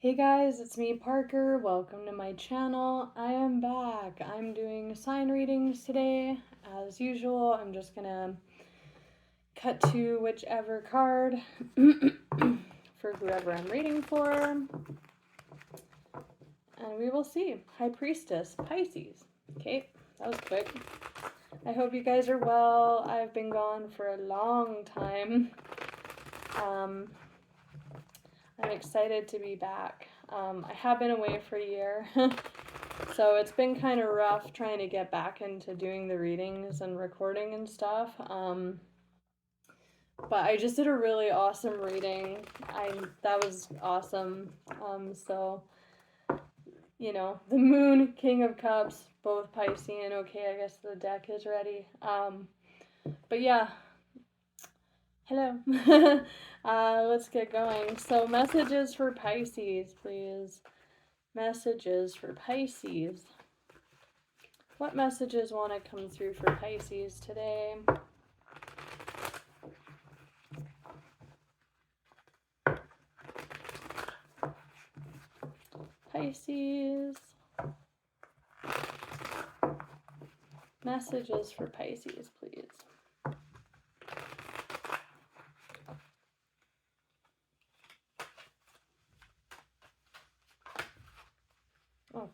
Hey guys, it's me, Parker. Welcome to my channel. I am back. I'm doing sign readings today. As usual, I'm just gonna cut to whichever card for whoever I'm reading for. And we will see. High Priestess, Pisces. Okay, that was quick. I hope you guys are well. I've been gone for a long time. I'm excited to be back. I have been away for a year, so it's been kind of rough trying to get back into doing the readings and recording and stuff. But I just did a really awesome reading. That was awesome. So the Moon, King of Cups, both Piscean. Okay, I guess the deck is ready. But yeah. Hello. Let's get going. So messages for Pisces, please. Messages for Pisces. What messages want to come through for Pisces today? Pisces. Messages for Pisces, please. Oh,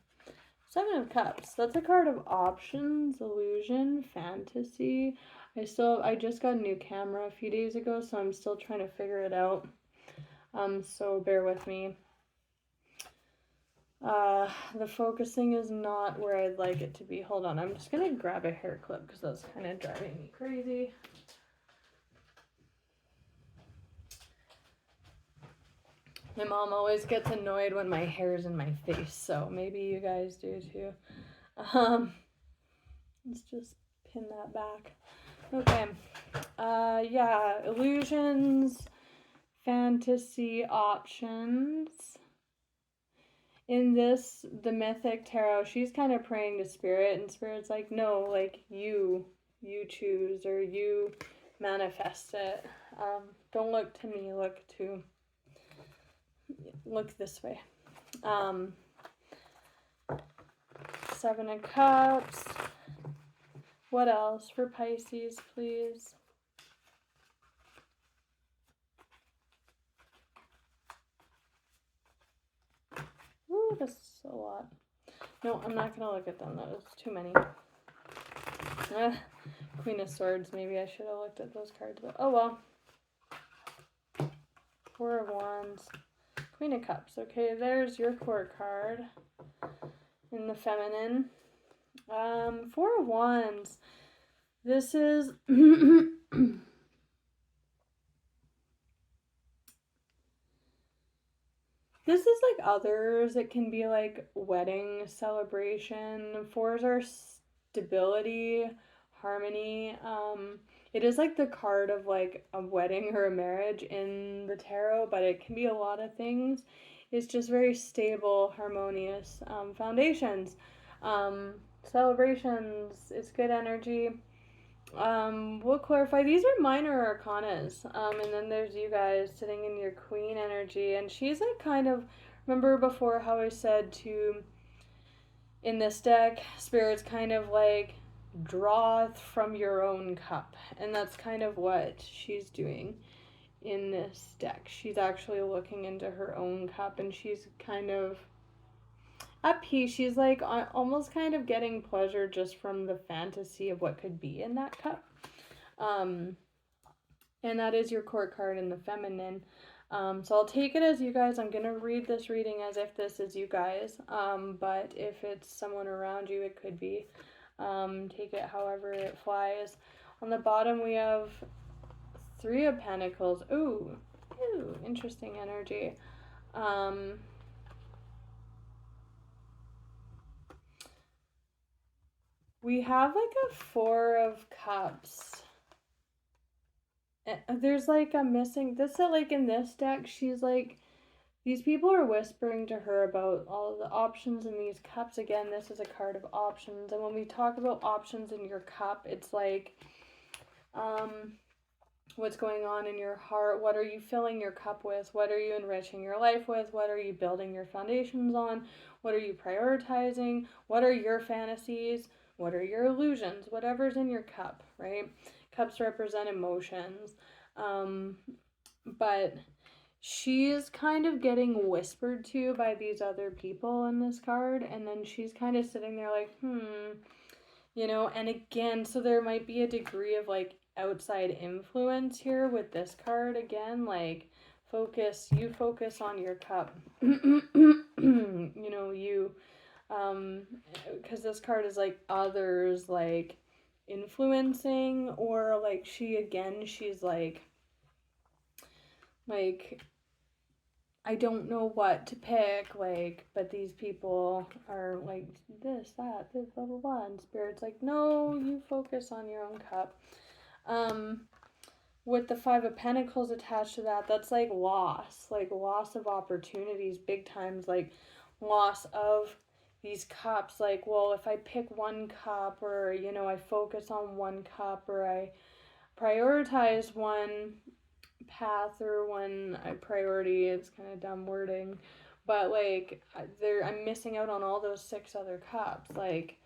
Seven of Cups. That's a card of options, illusion, fantasy. I just got a new camera a few days ago, so I'm still trying to figure it out. So bear with me. The focusing is not where I'd like it to be. Hold on, I'm just gonna grab a hair clip because that's kind of driving me crazy. My mom always gets annoyed when my hair's in my face, so maybe you guys do too. Let's just pin that back. Okay. Yeah, illusions, fantasy options. In this, the Mythic Tarot, she's kind of praying to Spirit, and Spirit's like, no, like, you choose, or you manifest it. Don't look to me, look this way. Seven of Cups. What else for Pisces, please? Ooh, this is a lot. No, I'm not going to look at them. That was too many. Queen of Swords. Maybe I should have looked at those cards. But oh well. Four of Wands. Queen of Cups. Okay, there's your court card in the feminine. Four of Wands. This is... This is like others. It can be like wedding celebration. Fours are stability, harmony. It is like the card of like a wedding or a marriage in the tarot, but it can be a lot of things. It's just very stable, harmonious foundations. Celebrations, it's good energy. We'll clarify, these are minor arcanas, and then there's you guys sitting in your queen energy, and she's like kind of, remember before how I said to, in this deck, Spirit's kind of like, draw from your own cup, and that's kind of what she's doing in this deck. She's actually looking into her own cup, and she's kind of at peace. She's like almost kind of getting pleasure just from the fantasy of what could be in that cup. And that is your court card in the feminine. So I'll take it as you guys. I'm going to read this reading as if this is you guys. But if it's someone around you, it could be. Take it however it flies. On the bottom, we have Three of Pentacles. Ooh, interesting energy. We have like a Four of Cups. There's like a missing, this like in this deck, she's like, these people are whispering to her about all the options in these cups. Again, this is a card of options, and when we talk about options in your cup, it's like what's going on in your heart, what are you filling your cup with, what are you enriching your life with, what are you building your foundations on, what are you prioritizing, what are your fantasies, what are your illusions, whatever's in your cup, right? Cups represent emotions. But she's kind of getting whispered to by these other people in this card, and then she's kind of sitting there like, and again, so there might be a degree of like outside influence here with this card again, like you focus on your cup. You because this card is like others like influencing, or like she's like I don't know what to pick, like, but these people are like this, blah, blah, blah. And Spirit's like, no, you focus on your own cup. With the Five of Pentacles attached to that, that's like loss of opportunities, big times, like loss of these cups. Like, well, if I pick one cup, or, I focus on one cup, or I prioritize one path or one priority, it's kind of dumb wording, but like I'm missing out on all those 6 other cups. Like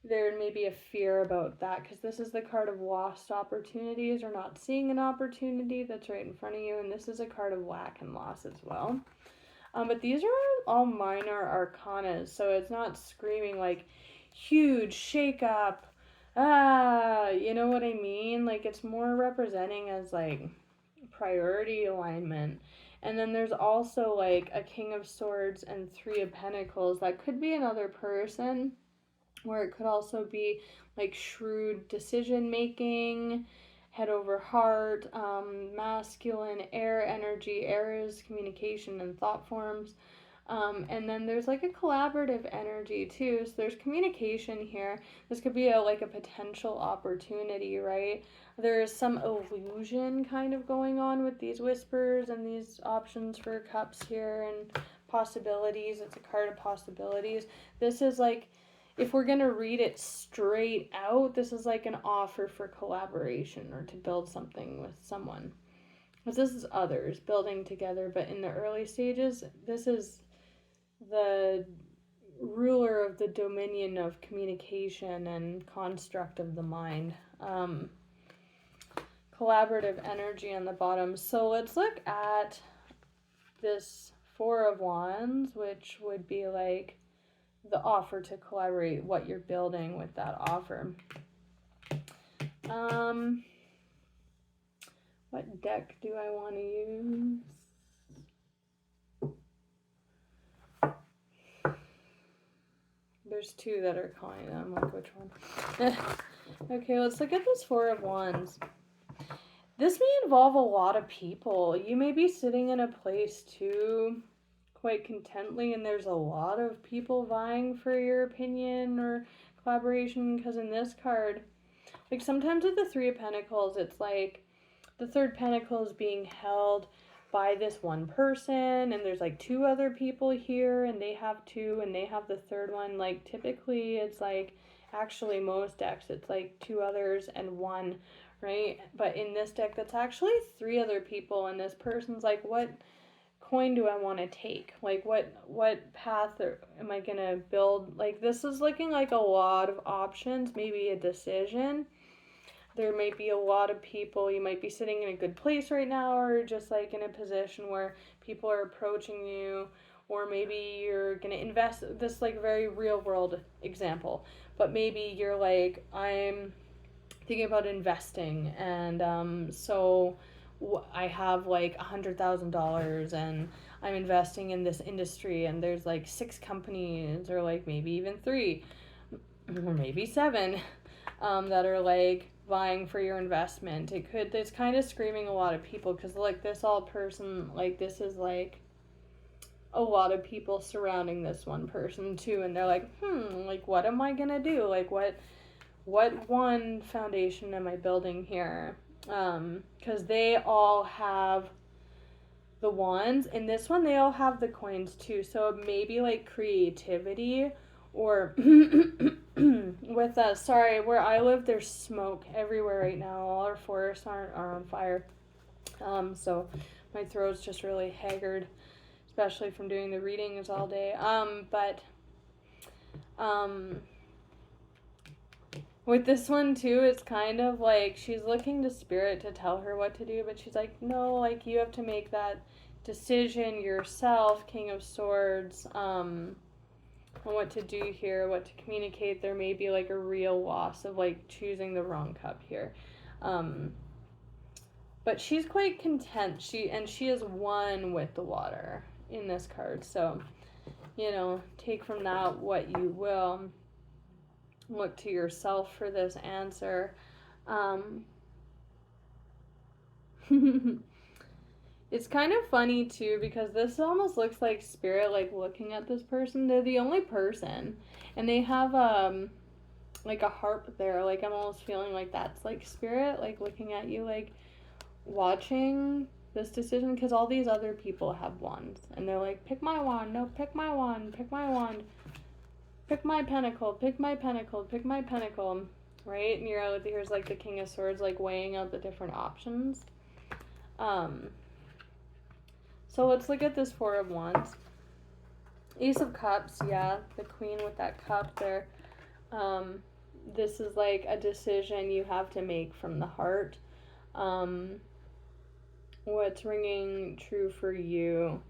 there may be a fear about that, because this is the card of lost opportunities, or not seeing an opportunity that's right in front of you, and this is a card of lack and loss as well. But these are all minor arcanas, so it's not screaming like huge shake up, you know what I mean? Like it's more representing as like priority alignment. And then there's also like a King of Swords and Three of Pentacles. That could be another person, or it could also be like shrewd decision making, head over heart, masculine air energy. Air is communication and thought forms. And then there's like a collaborative energy too. So there's communication here. This could be like a potential opportunity, right? There's some illusion kind of going on with these whispers and these options for cups here, and possibilities. It's a card of possibilities. This is like, if we're going to read it straight out, this is like an offer for collaboration or to build something with someone. Because this is others building together, but in the early stages, this is the ruler of the dominion of communication and construct of the mind. Collaborative energy on the bottom. So let's look at this Four of Wands, which would be like the offer to collaborate, what you're building with that offer. What deck do I want to use? There's 2 that are calling them. Like, which one? Okay, let's look at this Four of Wands. This may involve a lot of people. You may be sitting in a place too, quite contently, and there's a lot of people vying for your opinion or collaboration, because in this card, like sometimes with the Three of Pentacles, it's like the third pentacle is being held by this one person, and there's like 2 other people here, and they have 2, and they have the third one. Like typically it's like, actually most decks it's like 2 others and 1, right? But in this deck, that's actually 3 other people, and this person's like, what coin do I want to take? Like what path am I gonna build? Like this is looking like a lot of options, maybe a decision. There might be a lot of people. You might be sitting in a good place right now, or just like in a position where people are approaching you, or maybe you're going to invest. This like very real world example, but maybe you're like, I'm thinking about investing, and so I have like $100,000, and I'm investing in this industry, and there's like 6 companies, or like maybe even 3, or maybe 7, that are like vying for your investment. It's kind of screaming a lot of people, because like this all person, like this is like a lot of people surrounding this one person too, and they're like, like what am I gonna do? Like what one foundation am I building here? Because they all have the wands. In this one, they all have the coins too, so it may be like creativity, or with sorry, where I live, there's smoke everywhere right now. All our forests are on fire. So my throat's just really haggard, especially from doing the readings all day. But with this one too, it's kind of like she's looking to spirit to tell her what to do, but she's like, no, like you have to make that decision yourself, King of Swords, on what to do here, what to communicate. There may be like a real loss of like choosing the wrong cup here. But she's quite content. She is one with the water in this card. So, you know, take from that what you will. Look to yourself for this answer. It's kind of funny too, because this almost looks like spirit like looking at this person. They're the only person, and they have like a harp there. Like I'm almost feeling like that's like spirit like looking at you, like watching this decision, because all these other people have wands and they're like, pick my wand, no, pick my wand, pick my wand, pick my pentacle, pick my pentacle, pick my pentacle, right? And you're out here's like the King of Swords like weighing out the different options. So let's look at this Four of Wands. Ace of Cups, yeah, the Queen with that cup there. This is like a decision you have to make from the heart. What's ringing true for you.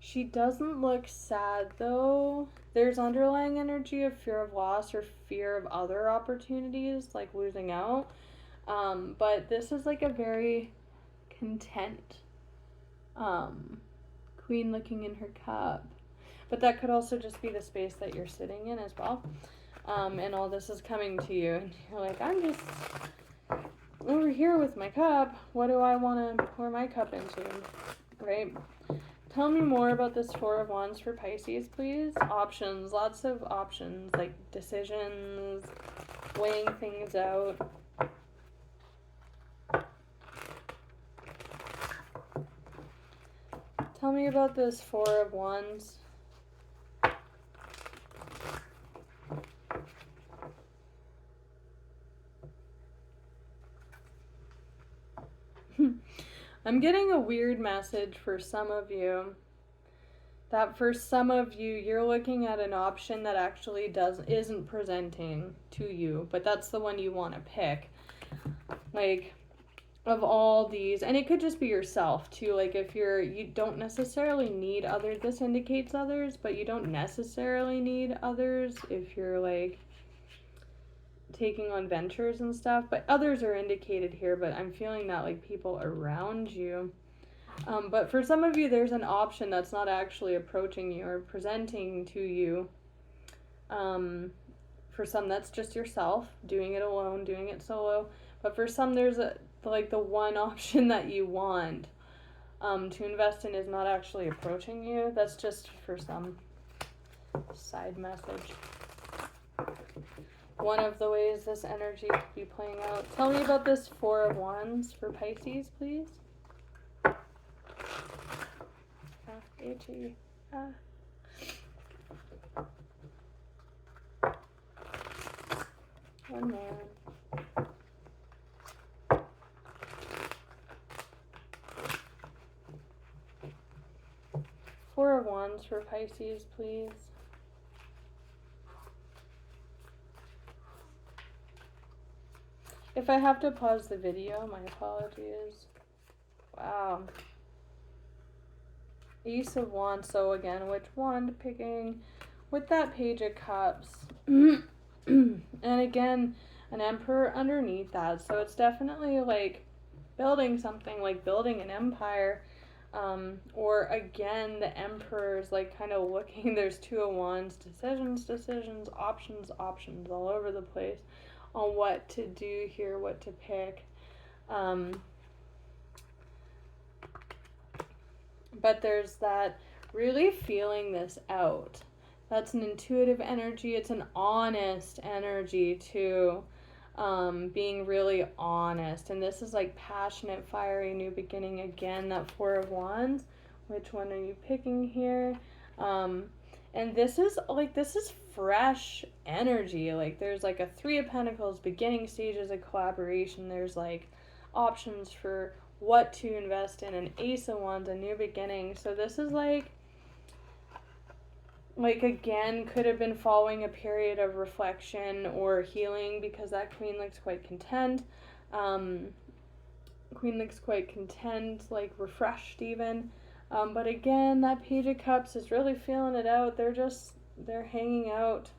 She doesn't look sad though. There's underlying energy of fear of loss or fear of other opportunities, like losing out. But this is like a very content queen looking in her cup. But that could also just be the space that you're sitting in as well. And all this is coming to you. And you're like, I'm just over here with my cup. What do I want to pour my cup into? Right? Tell me more about this Four of Wands for Pisces, please. Options. Lots of options, like decisions, weighing things out. Tell me about this Four of Wands. I'm getting a weird message for some of you. That for some of you, you're looking at an option that actually isn't presenting to you, but that's the one you want to pick. Like, of all these, and it could just be yourself too. Like if you don't necessarily need others, this indicates others, but you don't necessarily need others if you're like taking on ventures and stuff, but others are indicated here. But I'm feeling that like people around you, but for some of you there's an option that's not actually approaching you or presenting to you. For some that's just yourself doing it alone, doing it solo, but for some there's like the one option that you want to invest in is not actually approaching you. That's just for some side message. One of the ways this energy could be playing out. Tell me about this Four of Wands for Pisces, please. One more. Four of Wands for Pisces, please. If I have to pause the video, my apologies. Wow. Ace of Wands. So again, which wand picking? With that Page of Cups. And again, an Emperor underneath that. So it's definitely like building something, like building an empire. Or again, the Emperor's like kind of looking. There's Two of Wands. Decisions, options all over the place on what to do here, what to pick. But there's that really feeling this out. That's an intuitive energy. It's an honest energy too. Being really honest. And this is like passionate, fiery, new beginning. Again, that Four of Wands Which one are you picking here? And this is fresh energy. Like there's like a Three of Pentacles, beginning stages of collaboration. There's like options for what to invest in. An Ace of Wands, a new beginning. So this is like again could have been following a period of reflection or healing, because that Queen looks quite content. Queen looks quite content, like refreshed even. But again, that Page of Cups is really feeling it out. They're hanging out.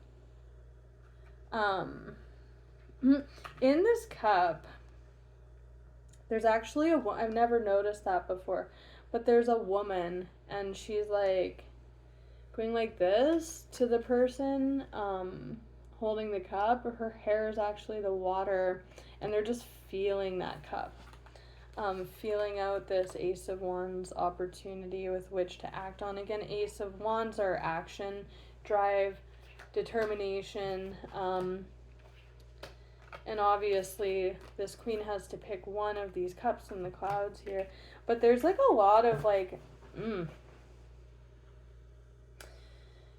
In this cup, there's actually I've never noticed that before, but there's a woman, and she's like going like this to the person holding the cup. Her hair is actually the water, and they're just feeling that cup. Feeling out this Ace of Wands opportunity with which to act on. Again, Ace of Wands are action, drive, determination, and obviously this Queen has to pick one of these cups in the clouds here. But there's like a lot of like,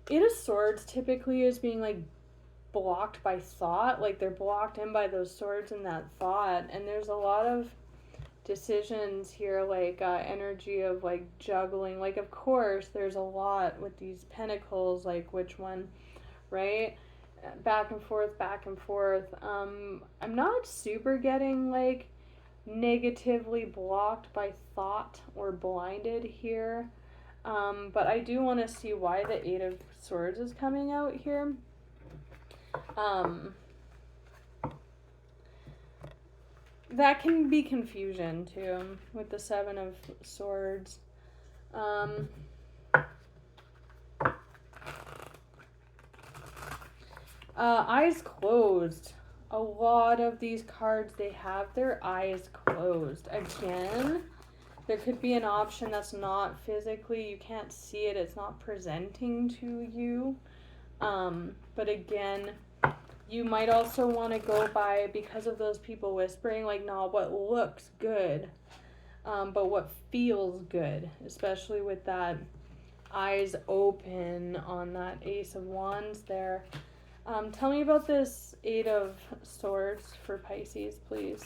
Eight of Swords typically is being like blocked by thought. Like they're blocked in by those swords and that thought. And there's a lot of decisions here, like energy of like juggling. Like of course there's a lot with these pentacles, like which one, right? Back and forth, back and forth. I'm not super getting like negatively blocked by thought or blinded here, but I do want to see why the Eight of Swords is coming out here. That can be confusion too with the Seven of Swords. Eyes closed. A lot of these cards, they have their eyes closed. Again, there could be an option that's not physically, you can't see it, it's not presenting to you. But again, you might also want to go by, because of those people whispering, like not what looks good, but what feels good, especially with that eyes open on that Ace of Wands there. Tell me about this Eight of Swords for Pisces, please.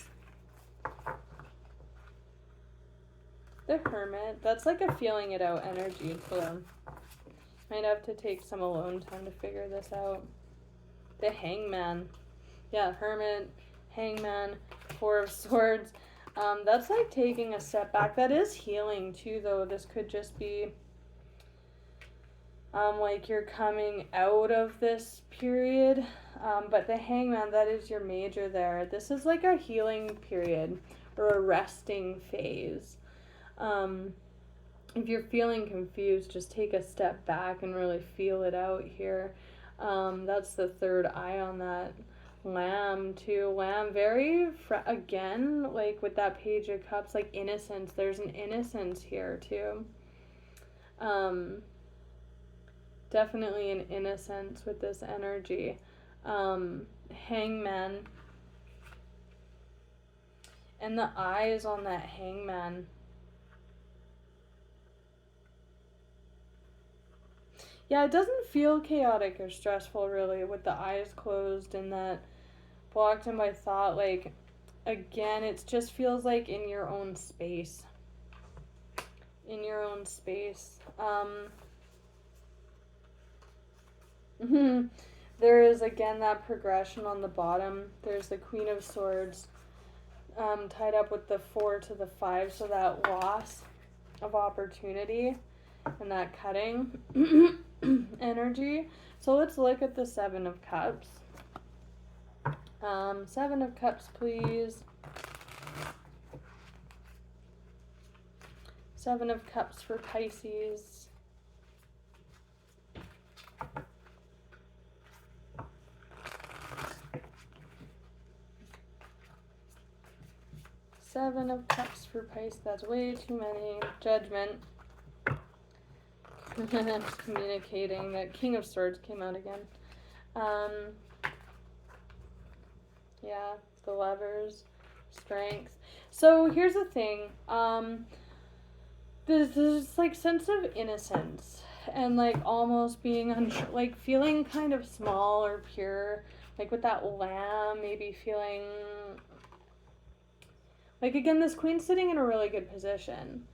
The Hermit. That's like a feeling it out energy for them. Might have to take some alone time to figure this out. The Hangman. Yeah, Hermit, Hangman, Four of Swords. That's like taking a step back. That is healing too, though. This could just be like you're coming out of this period. But the Hangman, that is your major there. This is like a healing period or a resting phase. If you're feeling confused, just take a step back and really feel it out here. That's the third eye on that Lamb too. Lamb, very, again, like with that Page of Cups, like innocence. There's an innocence here too. Definitely an innocence with this energy. Hangman. And the eyes on that Hangman. Yeah, it doesn't feel chaotic or stressful really with the eyes closed and that blocked in by thought. Like, again, it just feels like in your own space. In your own space. There is, again, that progression on the bottom. There's the Queen of Swords tied up with the 4 to the 5, so that loss of opportunity and that cutting energy. So let's look at the Seven of Cups. Seven of Cups, please. Seven of Cups for Pisces. Seven of Cups for Pisces. That's way too many. Judgment. I'm just communicating that King of Swords came out again. Yeah, the Lovers. Strength. So here's the thing. there's this like sense of innocence and like almost being like feeling kind of small or pure, like with that lamb, maybe feeling like, again, this queen's sitting in a really good position.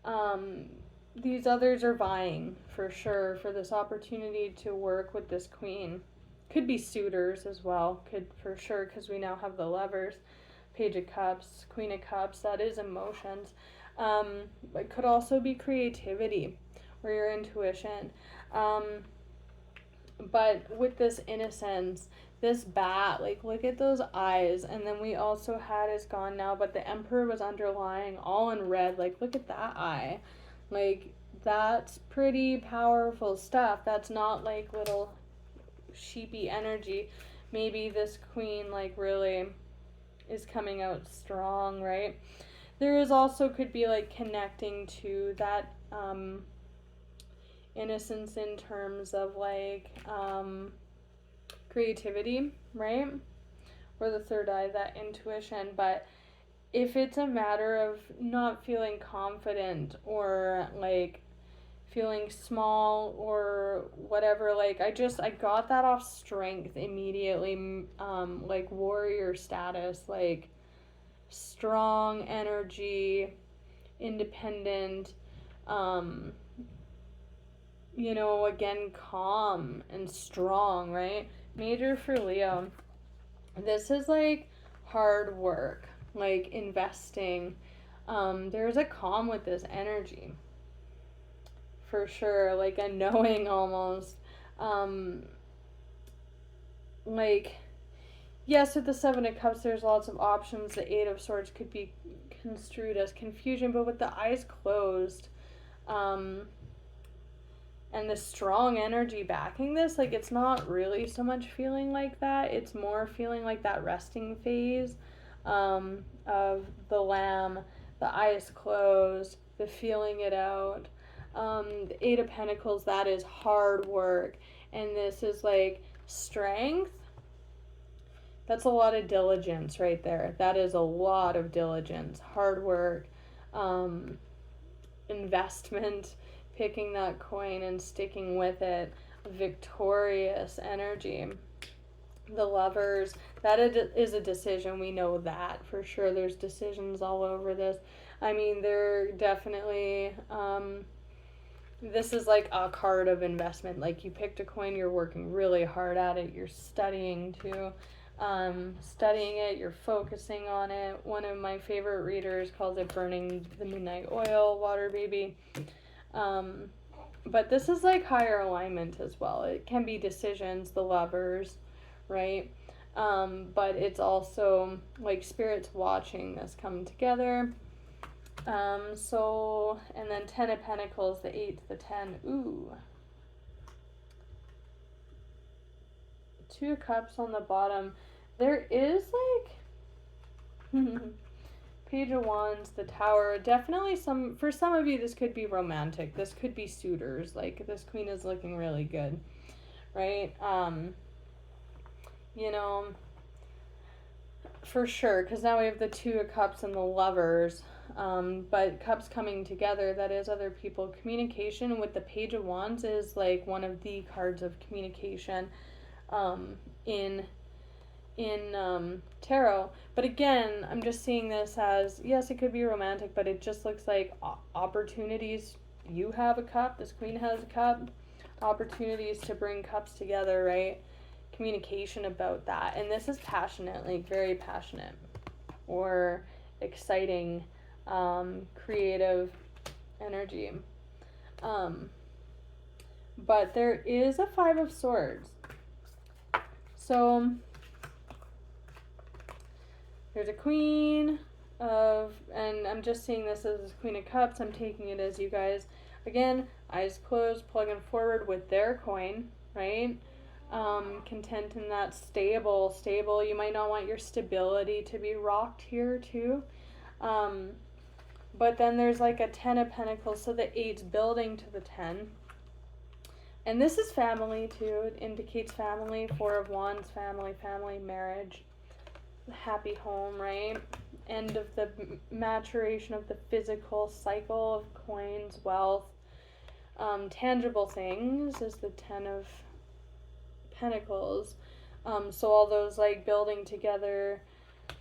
um these others are vying for sure for this opportunity to work with this queen. Could be suitors as well, could for sure, because we now have the lovers, Page of Cups, Queen of Cups, that is emotions. It could also be creativity or your intuition. Um, but with this innocence, this bat, like look at those eyes. And then we also had is gone now, but the Emperor was underlying all in red. Like look at that eye. Like that's pretty powerful stuff. That's not like little sheepy energy. Maybe this queen like really is coming out strong, right? There is also could be like connecting to that innocence in terms of like creativity, right? Or the third eye, that intuition. But if it's a matter of not feeling confident or like feeling small or whatever, like I got that off strength immediately, like warrior status, like strong energy, independent, um again, calm and strong, right? Major for Leo. This is like hard work, like investing. There's a calm with this energy for sure, like a knowing almost. Um, like, yes, with the Seven of Cups, there's lots of options. The Eight of Swords could be construed as confusion, but with the eyes closed, and the strong energy backing this, like it's not really so much feeling like that. It's more feeling like that resting phase of the lamb, the eyes closed, the feeling it out. The Eight of Pentacles, that is hard work. And this is like strength. That's a lot of diligence right there. That is a lot of diligence, hard work, investment, picking that coin and sticking with it, victorious energy. The Lovers, that is a decision. We know that for sure. There's decisions all over this. I mean, they're definitely, this is like a card of investment. Like you picked a coin, you're working really hard at it, you're studying too. Studying it, you're focusing on it. One of my favorite readers calls it burning the midnight oil, water baby. But this is like higher alignment as well. It can be decisions, the Lovers, right? But it's also like spirits watching this come together. And then Ten of Pentacles, the 8, the 10. Ooh. Two of Cups on the bottom. There is like Page of Wands, the Tower. Definitely for some of you, this could be romantic. This could be suitors. Like this queen is looking really good, right? For sure, because now we have the Two of Cups and the Lovers. But cups coming together, that is other people. Communication with the Page of Wands is like one of the cards of communication in tarot. But again, I'm just seeing this as, yes, it could be romantic, but it just looks like opportunities. You have a cup, this queen has a cup, opportunities to bring cups together, right? Communication about that. And this is passionate, like very passionate or exciting, creative energy. But there is a Five of Swords. So there's a Queen of, and I'm just seeing this as Queen of Cups. I'm taking it as you guys, again, eyes closed, plugging forward with their coin, right? Content in that stable. You might not want your stability to be rocked here too. But then there's like a Ten of Pentacles, so the 8's building to the 10. And this is family too. It indicates family. Four of Wands, family, marriage, happy home, right? end of the maturation of the physical cycle of coins, wealth, tangible things is the Ten of Pentacles. So all those like building together,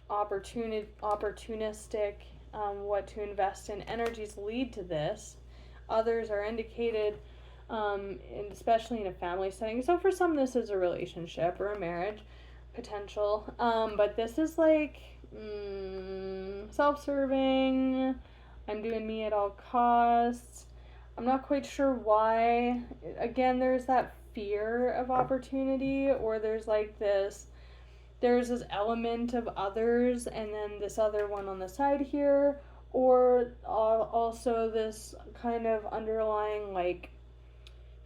opportunistic, what to invest in energies lead to this. Others are indicated, especially in a family setting. So for some, this is a relationship or a marriage potential. But this is like self-serving. I'm doing me at all costs. I'm not quite sure why. Again, there's that fear of opportunity, or there's this element of others and then this other one on the side here, or also this kind of underlying like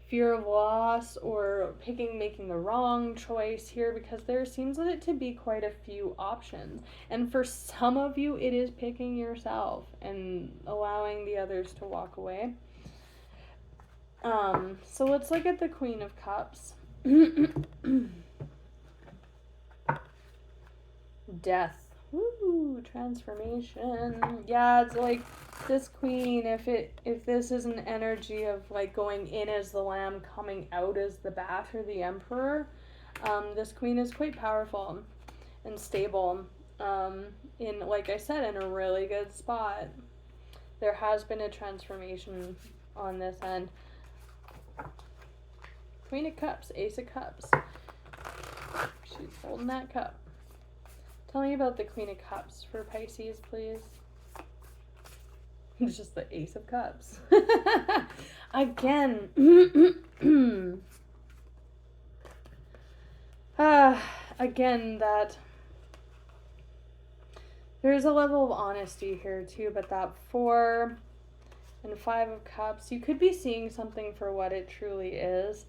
fear of loss or making the wrong choice here, because there seems it to be quite a few options, and for some of you it is picking yourself and allowing the others to walk away. So let's look at the Queen of Cups. Death. Woo, transformation. Yeah, it's like this queen, if this is an energy of like going in as the lamb, coming out as the bat or the emperor, this queen is quite powerful and stable, in, like I said, in a really good spot. There has been a transformation on this end. Queen of Cups, Ace of Cups. She's holding that cup. Tell me about the Queen of Cups for Pisces, please. It's just the Ace of Cups. Again. Again, that there's a level of honesty here too, but that 4 and 5 of Cups, you could be seeing something for what it truly is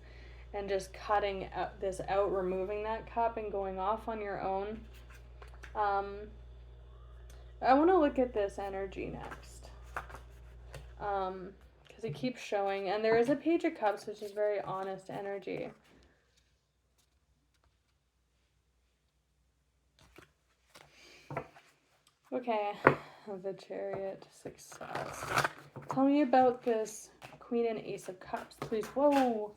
and just cutting this out, removing that cup and going off on your own. I want to look at this energy next, because it keeps showing, and there is a Page of Cups, which is very honest energy. Okay, the Chariot, success. Tell me about this Queen and Ace of Cups, please. Whoa.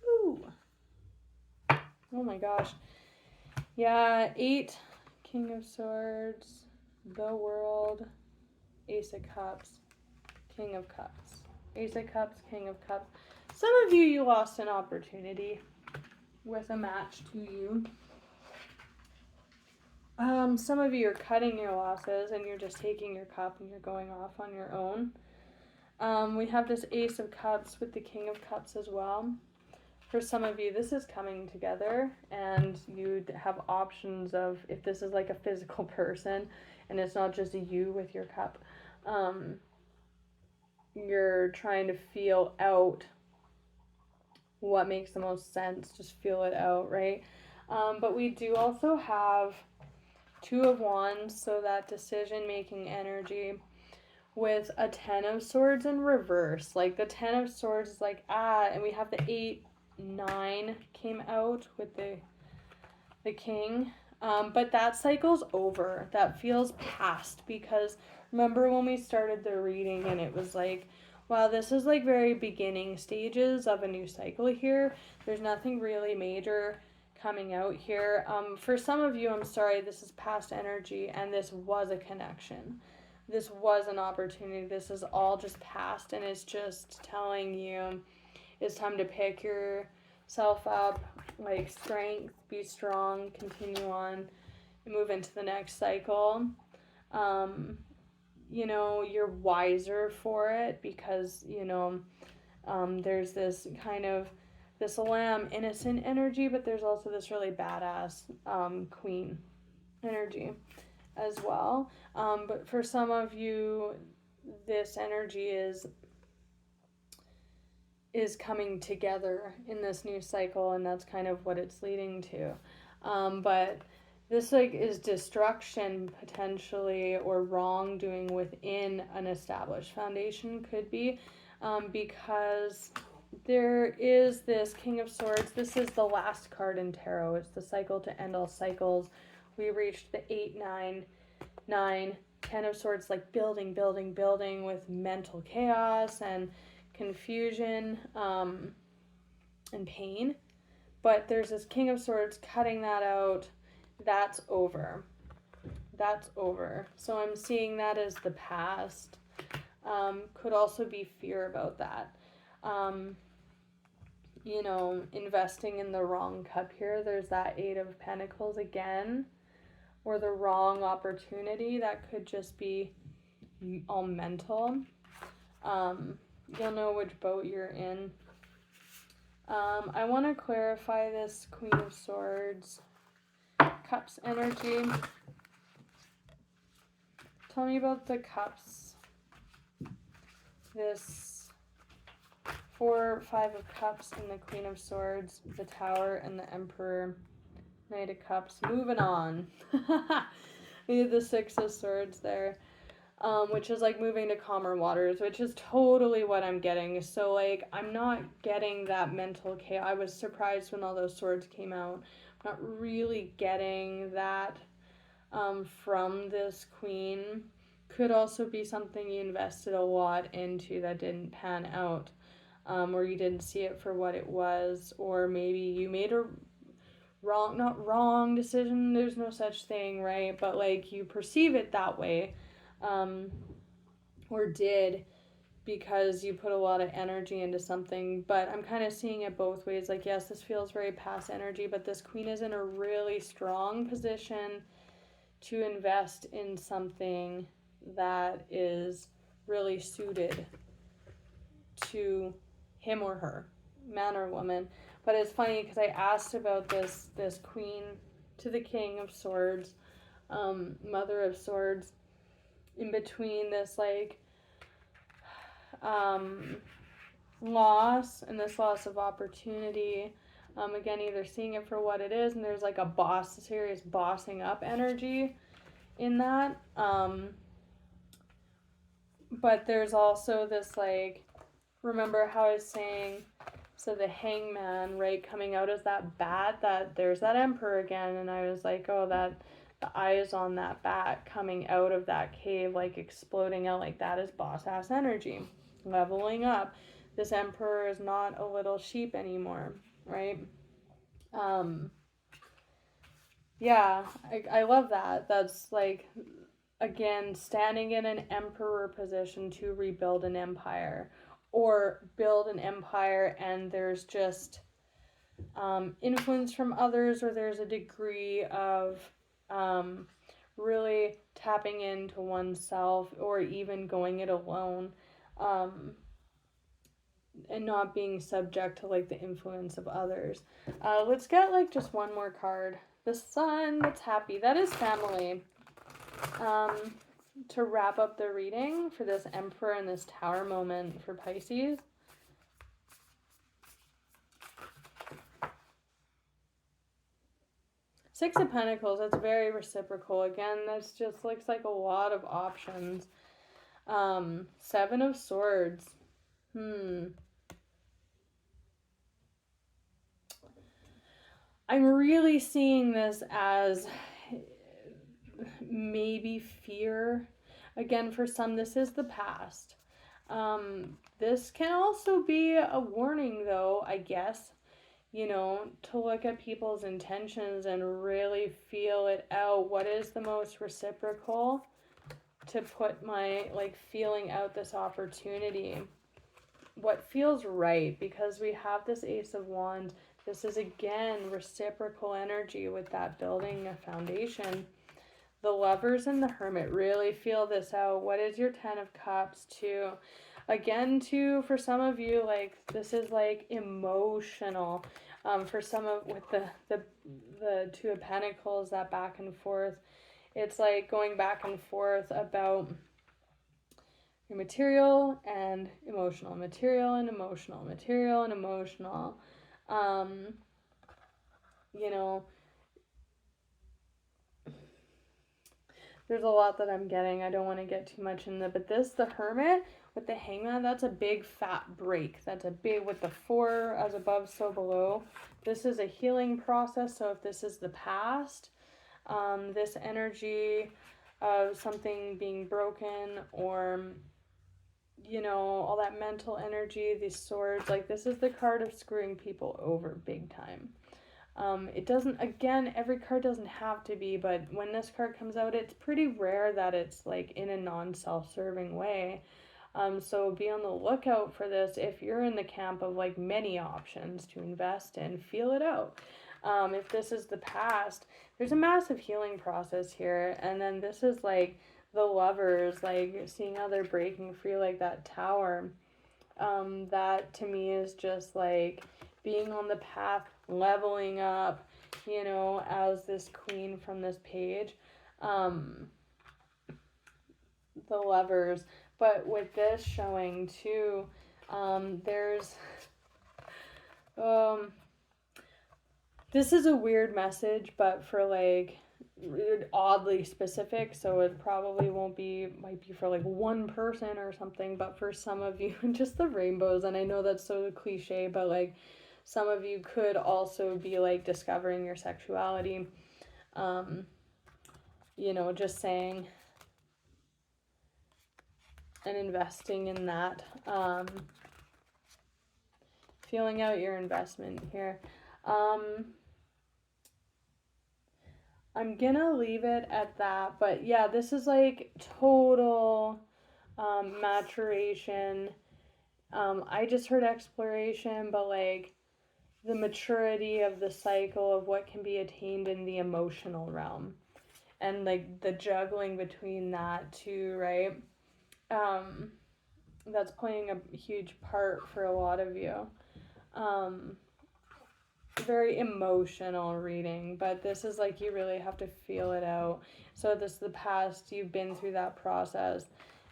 Ooh. Oh my gosh. Yeah, 8, King of Swords, the World, Ace of Cups, King of Cups. Ace of Cups, King of Cups. Some of you lost an opportunity with a match to you. Some of you are cutting your losses and you're just taking your cup and you're going off on your own. We have this Ace of Cups with the King of Cups as well. For some of you, this is coming together, and you have options of, if this is like a physical person and it's not just you with your cup, you're trying to feel out what makes the most sense. Just feel it out, right? But we do also have 2 of Wands, so that decision-making energy, with a 10 of Swords in reverse. Like the 10 of Swords is like, and we have the 8, 9 came out with the King. But that cycle's over. That feels past, because remember when we started the reading and it was like, wow, this is like very beginning stages of a new cycle here. There's nothing really major coming out here. For some of you, I'm sorry, this is past energy, and this was a connection. This was an opportunity. This is all just past, and it's just telling you it's time to pick yourself up, like strength, be strong, continue on, and move into the next cycle. You're wiser for it, because, there's this kind of this lamb innocent energy, but there's also this really badass queen energy as well. But for some of you, this energy is coming together in this new cycle, and that's kind of what it's leading to. But this is destruction potentially, or wrongdoing within an established foundation, could be, because there is this King of Swords. This is the last card in tarot. It's the cycle to end all cycles. We reached the 8, 9, 9, 10 of Swords, like building with mental chaos and confusion and pain. But there's this King of Swords cutting that out. That's over. That's over. So I'm seeing that as the past. Could also be fear about that. You know, investing in the wrong cup here. There's that 8 of Pentacles again. Or the wrong opportunity. That could just be all mental. You'll know which boat you're in. I want to clarify this Queen of Swords, Cups energy. Tell me about the Cups. This 4, 5 of Cups and the Queen of Swords, the Tower and the Emperor, Knight of Cups. Moving on. We had the 6 of Swords there, which is like moving to calmer waters, which is totally what I'm getting. So like, I'm not getting that mental chaos. I was surprised when all those swords came out. I'm not really getting that from this queen. Could also be something you invested a lot into that didn't pan out, or you didn't see it for what it was, or maybe you made a not wrong decision, there's no such thing, right? But like you perceive it that way, or did, because you put a lot of energy into something. But I'm kind of seeing it both ways. Like, yes, this feels very past energy, but this queen is in a really strong position to invest in something that is really suited to him or her, man or woman. But it's funny because I asked about this queen to the King of Swords, Mother of Swords, in between this like loss and this loss of opportunity. Again, either seeing it for what it is, and there's like a serious bossing up energy in that. But there's also this like, remember how I was saying, so the Hangman, right, coming out as that bat, that there's that Emperor again, and I was like, oh, that the eyes on that bat coming out of that cave, like exploding out, like that is boss ass energy, leveling up. This Emperor is not a little sheep anymore, right? Yeah, I love that. That's like, again, standing in an emperor position to rebuild an empire, or build an empire and there's just influence from others, or there's a degree of really tapping into oneself, or even going it alone, and not being subject to like the influence of others. Let's get like just one more card. The Sun, that's happy. That is family. To wrap up the reading for this Emperor and this Tower moment for Pisces. Six of Pentacles, that's very reciprocal. Again, that's just looks like a lot of options. 7 of Swords. I'm really seeing this as maybe fear. Again, for some, this is the past. This can also be a warning, though, I guess, you know, to look at people's intentions and really feel it out. What is the most reciprocal to put my, like, feeling out this opportunity? What feels right? Because we have this Ace of Wands. This is, again, reciprocal energy with that building a foundation. The Lovers and the Hermit really feel this out. What is your 10 of Cups too? Again, too, for some of you, like, this is like emotional. For some of, with the 2 of Pentacles, that back and forth, it's like going back and forth about your material and emotional, material and emotional, material and emotional. You know, there's a lot that I'm getting. I don't want to get too much in there. But this, the Hermit with the Hangman, that's a big fat break. That's a big, with the 4 as above, so below. This is a healing process. So if this is the past, this energy of something being broken, or all that mental energy, these swords. Like, this is the card of screwing people over big time. It doesn't, again, every card doesn't have to be, but when this card comes out, it's pretty rare that it's like in a non-self-serving way. So be on the lookout for this if you're in the camp of like many options to invest in. Feel it out. If this is the past, there's a massive healing process here. And then this is like the lovers, like seeing how they're breaking free, like that tower. That to me is just like being on the path, leveling up, as this queen from this page. The lovers. But with this showing too, there's this is a weird message, but for like oddly specific, so it probably might be for like one person or something, but for some of you, just the rainbows. And I know that's so cliche, but like some of you could also be like discovering your sexuality. Just saying, and investing in that. Feeling out your investment here. I'm gonna leave it at that, but yeah, this is like total maturation. I just heard exploration, but like the maturity of the cycle of what can be attained in the emotional realm, and like the juggling between that too, right? That's playing a huge part for a lot of you. Very emotional reading, but this is like you really have to feel it out. So this is the past, you've been through that process.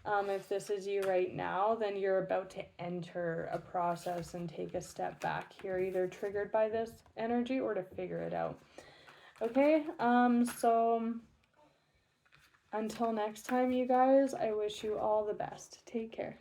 If this is you right now, then you're about to enter a process and take a step back here, either triggered by this energy or to figure it out. Okay, so until next time, you guys, I wish you all the best. Take care.